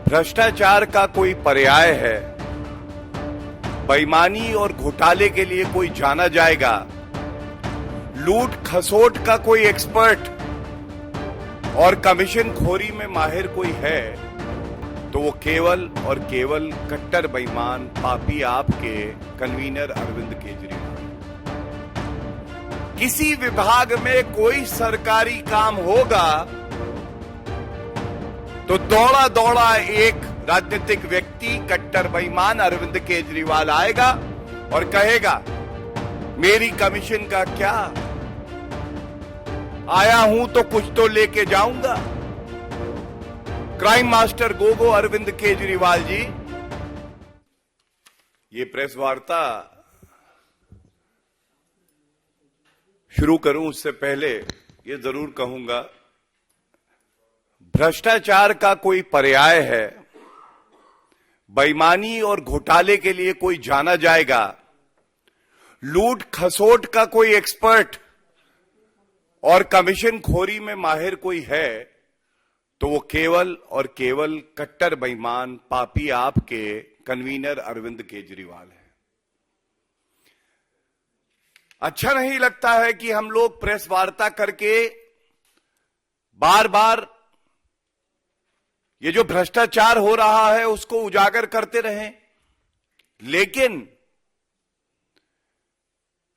भ्रष्टाचार का कोई पर्याय है, बेईमानी और घोटाले के लिए कोई जाना जाएगा, लूट खसोट का कोई एक्सपर्ट और कमीशन खोरी में माहिर कोई है, तो वो केवल और केवल कट्टर बेईमान पापी आपके कन्वीनर अरविंद केजरीवाल। किसी विभाग में कोई सरकारी काम होगा तो दौड़ा दौड़ा एक राजनीतिक व्यक्ति कट्टर बेईमान अरविंद केजरीवाल आएगा और कहेगा मेरी कमीशन का क्या, आया हूं तो कुछ तो लेके जाऊंगा। क्राइम मास्टर गोगो अरविंद केजरीवाल जी, ये प्रेस वार्ता शुरू करूं उससे पहले ये जरूर कहूंगा, भ्रष्टाचार का कोई पर्याय है, बेईमानी और घोटाले के लिए कोई जाना जाएगा, लूट खसोट का कोई एक्सपर्ट और कमीशन खोरी में माहिर कोई है, तो वो केवल और केवल कट्टर बेईमान पापी आपके कन्वीनर अरविंद केजरीवाल है। अच्छा नहीं लगता है कि हम लोग प्रेस वार्ता करके बार बार ये जो भ्रष्टाचार हो रहा है उसको उजागर करते रहें, लेकिन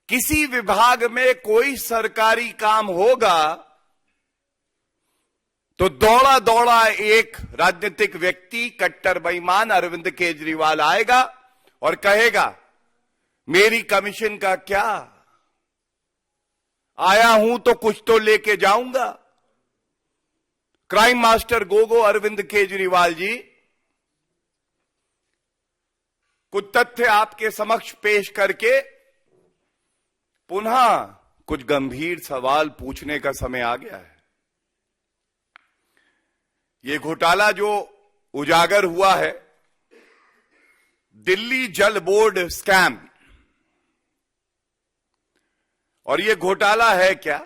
किसी विभाग में कोई सरकारी काम होगा तो दौड़ा दौड़ा एक राजनीतिक व्यक्ति कट्टर बेईमान अरविंद केजरीवाल आएगा और कहेगा मेरी कमीशन का क्या, आया हूं तो कुछ तो लेके जाऊंगा। क्राइम मास्टर गोगो अरविंद केजरीवाल जी, कुछ तथ्य आपके समक्ष पेश करके पुनः कुछ गंभीर सवाल पूछने का समय आ गया है। ये घोटाला जो उजागर हुआ है, दिल्ली जल बोर्ड स्कैम, और ये घोटाला है क्या,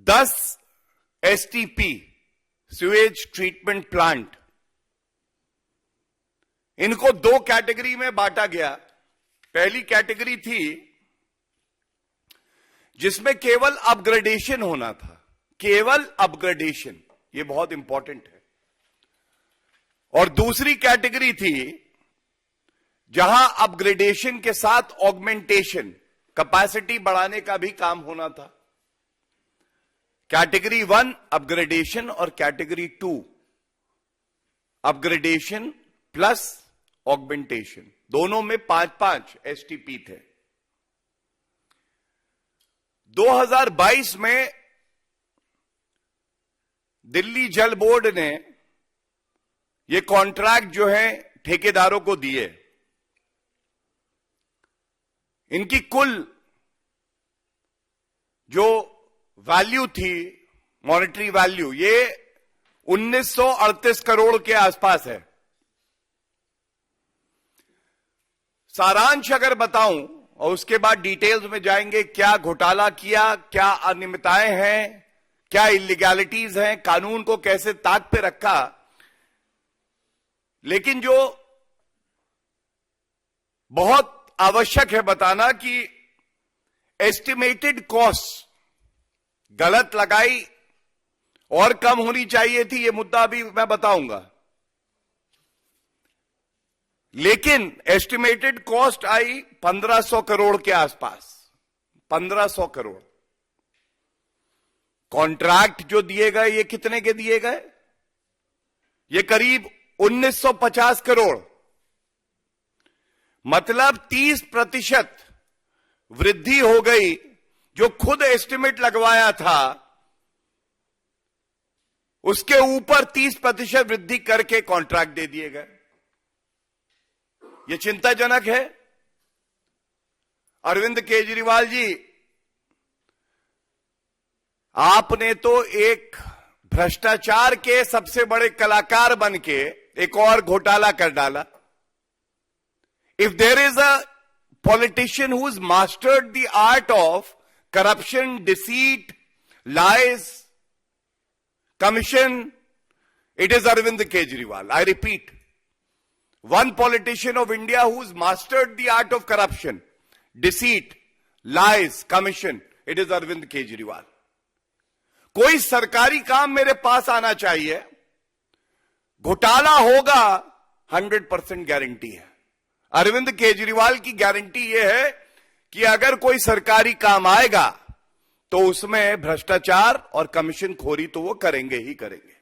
10 एसटीपी सीवेज ट्रीटमेंट प्लांट, इनको दो कैटेगरी में बांटा गया। पहली कैटेगरी थी जिसमें केवल अपग्रेडेशन होना था, केवल अपग्रेडेशन, ये बहुत इंपॉर्टेंट है। और दूसरी कैटेगरी थी जहां अपग्रेडेशन के साथ ऑगमेंटेशन, कैपेसिटी बढ़ाने का भी काम होना था। कैटेगरी 1 अपग्रेडेशन और कैटेगरी 2 अपग्रेडेशन प्लस ऑगमेंटेशन, दोनों में 5-5 एसटीपी थे। 2022 में दिल्ली जल बोर्ड ने ये कॉन्ट्रैक्ट जो है ठेकेदारों को दिए। इनकी कुल जो वैल्यू थी, मॉनेटरी वैल्यू, ये 1938 करोड़ के आसपास है। सारांश अगर बताऊं और उसके बाद डिटेल्स में जाएंगे, क्या घोटाला किया, क्या अनियमितताएं हैं, क्या इलीगैलिटीज हैं, कानून को कैसे ताक पे रखा, लेकिन जो बहुत आवश्यक है बताना कि एस्टिमेटेड कॉस्ट गलत लगाई और कम होनी चाहिए थी, यह मुद्दा भी मैं बताऊंगा। लेकिन एस्टिमेटेड कॉस्ट आई 1500 करोड़ के आसपास, 1500 करोड़। कॉन्ट्रैक्ट जो दिए गए ये कितने के दिए गए, ये करीब 1950 करोड़, मतलब 30% वृद्धि हो गई। जो खुद एस्टिमेट लगवाया था उसके ऊपर 30% वृद्धि करके कॉन्ट्रैक्ट दे दिए गए। यह चिंताजनक है। अरविंद केजरीवाल जी, आपने तो एक भ्रष्टाचार के सबसे बड़े कलाकार बनके एक और घोटाला कर डाला। If there is a politician who is mastered the art of corruption, deceit, lies, commission, It is Arvind Kejriwal. I repeat, one politician of India who's mastered the art of corruption, deceit, lies, commission. It is Arvind Kejriwal. कोई सरकारी काम मेरे पास आना चाहिए, घोटाला होगा 100% guarantee है। अरविंद केजरीवाल की गारंटी यह है कि अगर कोई सरकारी काम आएगा तो उसमें भ्रष्टाचार और कमीशन खोरी तो वो करेंगे ही करेंगे।